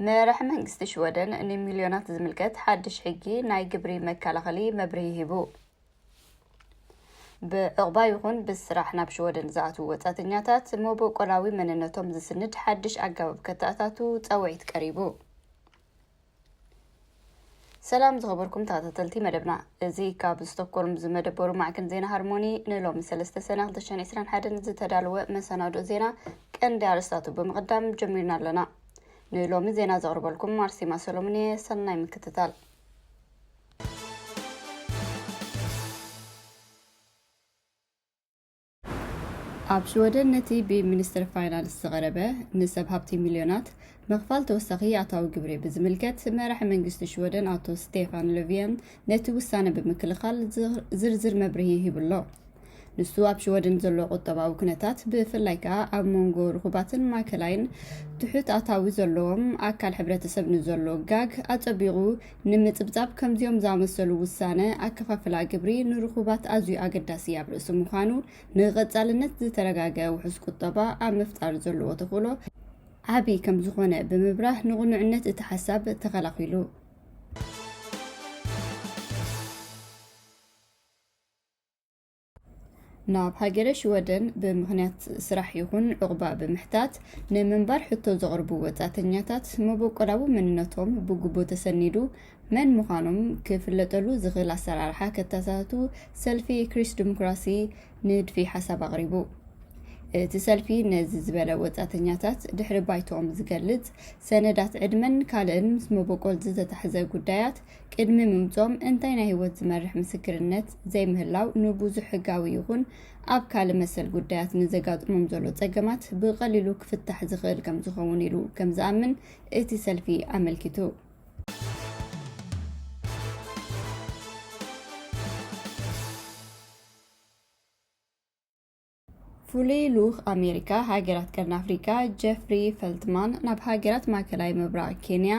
مرح منግስቲ ሽወደን ንሚልዮናት ዝምልከት ሓድሽ ሕጊ ናይ ግብሪ መከላኸሊ መብርሂ ሂቡ ብዕቕባ ይኹን ብስራሕ ናብ ሽወደን ዝኣትዉ ወጻተኛታት መቦቆላዊ መንነቶም ዝስንድ ሓድሽ ኣገባብ ከተኣታቱ ፀውዒት ቀሪቡ ሰላም ዝኸበርኩም ተኸታተልቲ መደብና እዚ ካብ ስቶክሆልም ዝመደበሩ ማዕከን ዜና ሃርሞኒ ንሎሚ 3 ሰነ 2021 ዝተዳለወ መሰናዶ ዜና ቀንዲ ኣርእስታቱ ብምቕዳም ጀሚርና ኣለና ንሎሚ ዜና ዘቕርበልኩም ማርሲማ ሰሎሞን ሰናይ ምክትታል ኣብ ሽወደን ነቲ ብሚኒስትር ፋይናንስ ዝቐረበ ንሰብ ሃብቲ ሚልዮናት መኽፋል ተወሳኺ ኣታዊ ግብሪ ብዝምልከት መራሒ መንግስቲ ሽወደን ኣቶ ስቴፋን ሎቪያን ነቲ ውሳነ ብምክልኻል ዝርዝር መብርሂ ሂብሎ ንሱ ኣብ ሽወደን ዘሎ ቁጠባዊ ኩነታት ብፍላይ ከዓ ኣብ መንጎ ርኹባትን ማእከላይን ትሑት ኣታዊ ዘለዎም ኣካል ሕብረተሰብ ንዘሎ ጋግ ኣፀቢቑ ንምፅብፃብ ከምዚኦም ዝኣመሰሉ ውሳነ ኣከፋፍላ ግብሪ ንርኹባት ኣዝዩ ኣገዳሲ ኣብ ርእሲ ምዃኑ ንቐጻልነት ዝተረጋገ ውሕስ ቁጠባ ኣብ ምፍጣር ዘለዎ ተኽእሎ ዓብዪ ከም ዝኾነ ብምብራህ ንቕኑዕነት እቲ ሓሳብ ተኸላኺሉ ናብ ሃገረ ሽወደን ብምኽንያት ስራሕ ይኹን ዕቑባ ብምሕታት ንምንባር ሕቶ ዘቕርቡ ወጻተኛታት መቦቆላዊ መንነቶም ብግቡ ተሰኒዱ መን ምዃኖም ክፍለጠሉ ዝኽእል ኣሰራርሓ ከተሳቱ ሰልፊ ክሪስ ዲሞክራሲ ንድፊ ሓሳብ ኣቕሪቡ እቲ ሰልፊ ነዚ ዝበለ ወጻተኛታት ድሕሪ ባይቶኦም ዝገልጽ ሰነዳት ዕድመን ካልእን ምስ መቦቆል ዝተታሕዘ ጉዳያት ቅድሚ ምምጾም እንታይ ናይ ህይወት ዝመርሕ ምስክርነት ዘይምህላው ንብዙሕ ሕጋዊ ይኹን ኣብ ካልእ መሰል ጉዳያት ንዘጋጥሞም ዘሎ ፀገማት ብቐሊሉ ክፍታሕ ዝኽእል ከም ዝኸውን ኢሉ ከም ዝኣምን እቲ ሰልፊ ኣመልኪቱ ፍሉይ ልኡኽ ኣሜሪካ ሃገራት ቀርኒ ኣፍሪካ ጀፍሪ ፈልትማን ናብ ሃገራት ማእከላይ ምብራቕ ኬንያ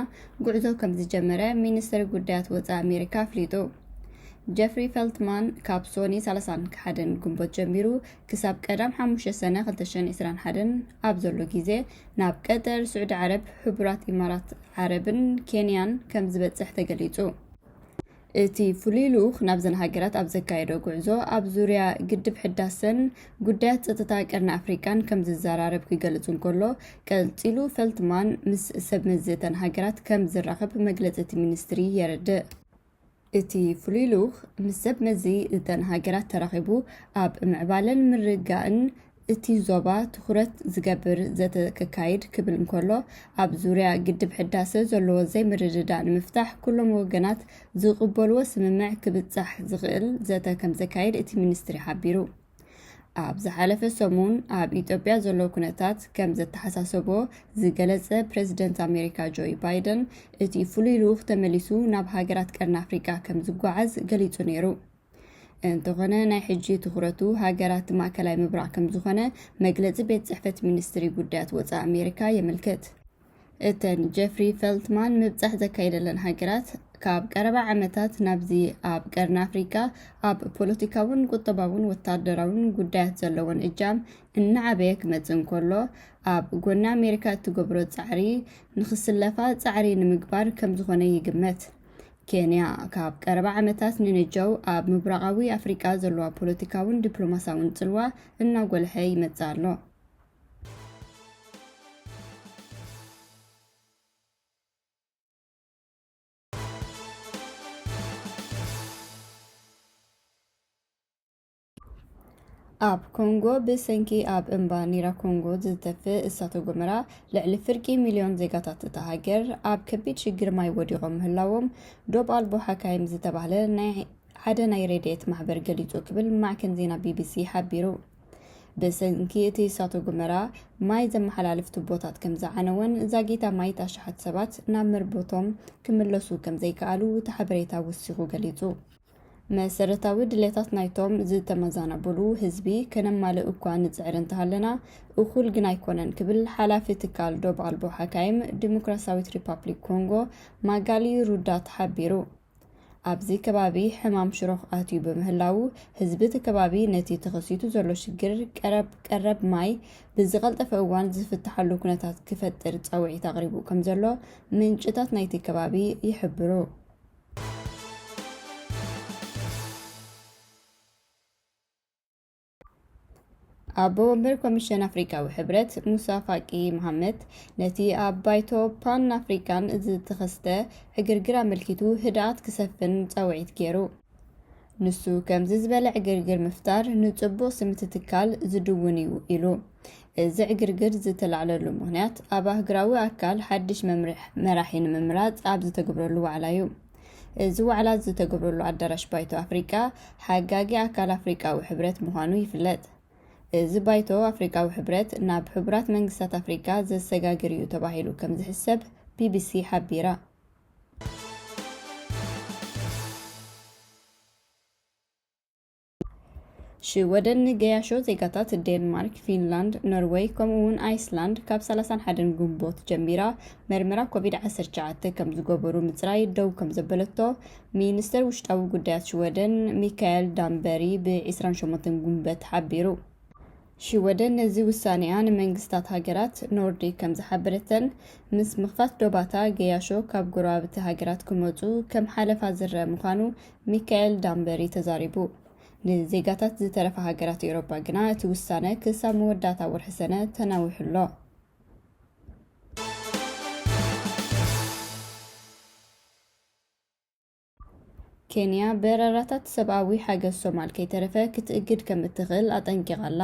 ጉዕዞ ከም ዝጀመረ ሚኒስትሪ ጉዳያት ወፃኢ ኣሜሪካ ኣፍሊጡ ጀፍሪ ፈልትማን ካብ ሶኒ 31 ግንቦት ጀሚሩ ክሳብ ቀዳም 5 ሰነ 2021 ኣብ ዘሎ ግዜ ናብ ቀጠር ስዑድ ዓረብ ሕቡራት ኢማራት ዓረብን ኬንያን ከም ዝበፅሕ ተገሊጹ እቲ ፍሉይ ልኡኽ ናብዘን ሃገራት ኣብ ዘካየዶ ጉዕዞ ኣብ ዙርያ ግድብ ሕዳሰን ጉዳያት ፀጥታ ቀርኒ ኣፍሪካን ከም ዝዘራረብ ክገልጽ እንከሎ ቀልፂሉ ፈልትማን ምስ ሰብ መዘተን ሃገራት ከም ዝራኸብ መግለፂ እቲ ሚኒስትሪ የርድእ እቲ ፍሉይ ልኡኽ ምስ ሰብ መዚ እተን ሃገራት ተራኺቡ ኣብ ምዕባለን ምርጋእን እቲ ዞባ ትኩረት ዝገብር ዘተካይድ ክብል እንከሎ ኣብ ዙርያ ግድብ ሕዳሰ ዘለዎ ዘይምርድዳእ ንምፍታሕ ኩሎም ወገናት ዝቕበልዎ ስምምዕ ክብፃሕ ዝኽእል ዘተ ከም ዘካይድ እቲ ሚኒስትሪ ሓቢሩ ኣብ ዝሓለፈ ሰሙን ኣብ ኢትዮጵያ ዘሎ ኩነታት ከም ዘተሓሳሰቦ ዝገለጸ ፕሬዚደንት ኣሜሪካ ጆ ባይደን እቲ ፍሉይ ልኡኽ ተመሊሱ ናብ ሃገራት ቀርኒ ኣፍሪካ ከም ዝጓዓዝ ገሊጹ ነይሩ እንተኾነ ናይ ሕጂ ትኩረቱ ሃገራት ማእከላይ ምብራቕ ከም ዝኾነ መግለፂ ቤት ጽሕፈት ሚኒስትሪ ጉዳያት ወፃኢ ኣሜሪካ የመልክት እተን ጀፍሪ ፈልትማን ምብፃሕ ዘካይደለን ሃገራት ካብ ቀረባ ዓመታት ናብዚ ኣብ ቀርኒ ኣፍሪካ ኣብ ፖለቲካውን ቁጠባውን ወታደራውን ጉዳያት ዘለዎን እጃም እናዓበየ ክመፅእ እንከሎ ኣብ ጎኒ ኣሜሪካ እትገብሮ ፃዕሪ ንክስለፋ ፃዕሪ ንምግባር ከም ዝኾነ ይግመት ኬንያ ካብ ቀረባ ዓመታት ንንጃው ኣብ ምብራቃዊ ኣፍሪካ ዘለዋ ፖለቲካውን ዲፕሎማሳውን ጽልዋ እናጎልሐ ይመጽእ ኣሎ ኣብ ኮንጎ ብሰንኪ ኣብ እምባ ኒራ ኮንጎ ዝተፍእ እሳተ ጎመራ ልዕሊ ፍርቂ ሚልዮን ዜጋታት እታ ሃገር ኣብ ከቢድ ሽግር ማይ ወዲቖም ምህላዎም ዶብ ኣልቦ ሓካይም ዝተባህለ ሓደ ናይ ረድኤት ማሕበር ገሊጹ ክብል ማዕከን ዜና ቢቢሲ ሓቢሩ ብሰንኪ እቲ እሳተ ጎመራ ማይ ዘመሓላልፍ ቱቦታት ከም ዝዓነወን ዛጊታ ማይ ታሽሓት ሰባት ናብ መርቦቶም ክምለሱ ከም ዘይከኣሉ እቲ ሓበሬታ ወሲኹ ገሊጹ መሰረታዊ ድሌታት ናይቶም ዝተመዛነበሉ ህዝቢ ከነማልእ እኳ ንፅዕር እንተሃለና እኹል ግን ኣይኮነን ክብል ሓላፊ ትካል ዶብ ኣልቦ ሓካይም ዲሞክራሲያዊት ሪፐብሊክ ኮንጎ ማጋሊ ሩዳት ሓቢሩ ኣብዚ ከባቢ ሕማም ሽሮኽ ኣትዩ በምህላው ህዝቢ እቲ ከባቢ ነቲ ተኸሲቱ ዘሎ ሽግር ቀረብ ማይ ብዝቐልጠፈ እዋን ዝፍትሓሉ ኩነታት ክፈጥር ፃውዒት ኣቕሪቡ ከም ዘሎ ምንጭታት ናይቲ ከባቢ ይሕብሩ። ኣቦ ወንበር ኮሚሽን ኣፍሪካዊ ሕብረት ሙሳ ፋቂ መሐመድ ነቲ ኣብ ባይቶ ፓን ኣፍሪካን ዝተኸስተ ዕግርግር ኣመልኪቱ ህድኣት ክሰፍን ፃውዒት ገይሩ። ንሱ ከምዚ ዝበለ ዕግርግር ምፍጣር ንፅቡቕ ስምቲ ትካል ዝድውን እዩ ኢሉ። እዚ ዕግርግር ዝተላዕለሉ ምኽንያት ኣብ ኣህጉራዊ ኣካል ሓድሽ መራሒ ንምምራፅ ኣብ ዝተገብረሉ ዋዕላ እዩ። እዚ ዋዕላ ዝተገብረሉ ኣዳራሽ ባይቶ ኣፍሪካ ሓጋጊ ኣካል ኣፍሪካዊ ሕብረት ምዃኑ ይፍለጥ። እዚ ባይቶ ኣፍሪካዊ ሕብረት ናብ ሕቡራት መንግስታት ኣፍሪካ ዘሰጋግር እዩ ተባሂሉ ከም ዝሕሰብ ቢቢሲ ሓቢራ። ሽወደን ገያሾ ዜጋታት ዴንማርክ፣ ፊንላንድ፣ ኖርዌይ ከምኡውን ኣይስላንድ ካብ 31 ግንቦት ጀሚራ መርመራ ኮቪድ-19 ከም ዝገበሩ ምፅራይ ደው ከም ዘበለቶ ሚኒስተር ውሽጣዊ ጉዳያት ሽወደን ሚካኤል ዳምበሪ ብ28 ግንቦት ሓቢሩ። ሽወደን ነዚ ውሳኔኣ ንመንግስታት ሃገራት ኖርዲክ ከም ዝሓበረተን ምስ ምኽፋት ዶባታ ገያሾ ካብ ጎረባብቲ ሃገራት ክመፁ ከም ሓለፋ ዝረአ ምዃኑ ሚካኤል ዳምበሪ ተዛሪቡ። ንዜጋታት ዝተረፈ ሃገራት ኤውሮፓ ግና እቲ ውሳነ ክሳብ መወዳእታ ወርሒ ሰነ ተናዊሑሎ። ኬንያ በረራታት ሰብኣዊ ሓገዝ ሶማል ከይተረፈ ክትእግድ ከም እትኽእል ኣጠንቂቓላ።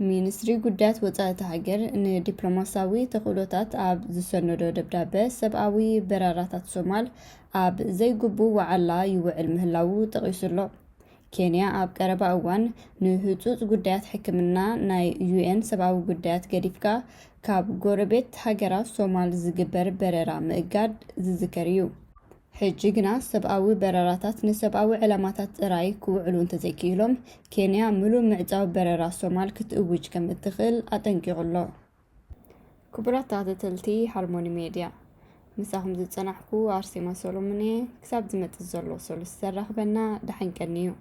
ሚኒስትሪ ጉዳያት ወፃኢ እቲ ሃገር ንዲፕሎማሳዊ ተኽእሎታት ኣብ ዝሰነዶ ደብዳቤ ሰብኣዊ በረራታት ሶማል ኣብ ዘይግቡእ ዋዕላ ይውዕል ምህላው ጠቒሱሎ። ኬንያ ኣብ ቀረባ እዋን ንህፁፅ ጉዳያት ሕክምና ናይ ዩኤን ሰብኣዊ ጉዳያት ገዲፍካ ካብ ጎረቤት ሃገራት ሶማል ዝግበር በረራ ምእጋድ ዝዝከር እዩ። ሕጂ ግና ሰብኣዊ በረራታት ንሰብኣዊ ዕላማታት ጥራይ ክውዕሉ እንተዘይክኢሎም ኬንያ ምሉእ ምዕፃው በረራ ሶማል ክትእውጅ ከም እትኽእል ኣጠንቂቑሎ። ክቡራት ተኸታተልቲ ሃርሞኒ ሜድያ ምሳኹም ዝፀናሕኩ ኣርሴማ ሰሎሞን ክሳብ ዝመፅእ ዘሎ ሰሉስ ዘራኽበና ደሓንቀኒ እዩ።